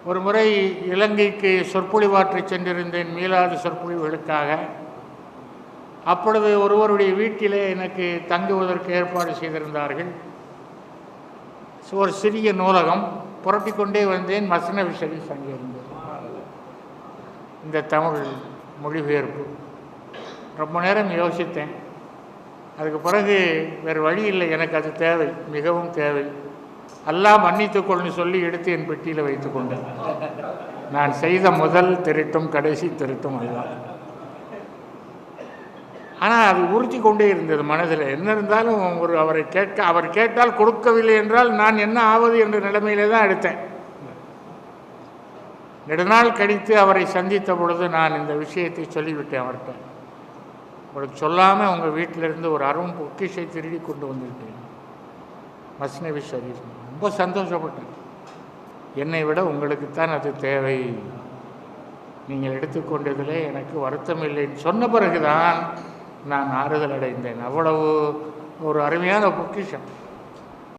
ஒரு முறை இலங்கைக்கு சொற்பொழிவாற்றச் சென்றிருந்தேன் மீளாது சொற்பொழிவுகளுக்காக. அப்பொழுது ஒருவருடைய வீட்டிலே எனக்கு தங்குவதற்கு ஏற்பாடு செய்திருந்தார்கள். ஒரு சிறிய நூலகம், புரட்டி கொண்டே வந்தேன். மஸ்னவி ஷரீஃப் அங்கே இருந்தது. இந்த தமிழ் மொழிபெயர்ப்பு ரொம்ப நேரம் யோசித்தேன். அதுக்கு பிறகு வேறு வழி இல்லை, எனக்கு அது தேவை, மிகவும் தேவை. அல்லாஹ் மன்னித்துக்கொள்னு சொல்லி எடுத்து என் பெட்டியில் வைத்து கொண்டேன். நான் செய்த முதல் திருட்டும் கடைசி திருட்டும் அதுதான். ஆனால் அது உறுத்தி கொண்டே இருந்தது மனதில். என்ன இருந்தாலும் அவர் கேட்டால் கொடுக்கவில்லை என்றால் நான் என்ன ஆவது என்ற நிலைமையிலே தான் எடுத்தேன். நெடுநாள் கழித்து அவரை சந்தித்த பொழுது நான் இந்த விஷயத்தை சொல்லிவிட்டேன் அவர்கிட்ட. உங்களுக்கு சொல்லாமல் உங்கள் வீட்டிலிருந்து ஒரு அரும் பொக்கிஷை திருடி கொண்டு வந்திருக்கேன், மஸ்னவி ஷரீஃப். ரொம்ப சந்தோஷப்பட்டேன். என்னை விட உங்களுக்குத்தான் அது தேவை, நீங்கள் எடுத்துக்கொண்டதில் எனக்கு வருத்தம் இல்லைன்னு சொன்ன பிறகுதான் நான் ஆறுதல் அடைந்தேன். அவ்வளவு ஒரு அருமையான பொக்கிஷம்.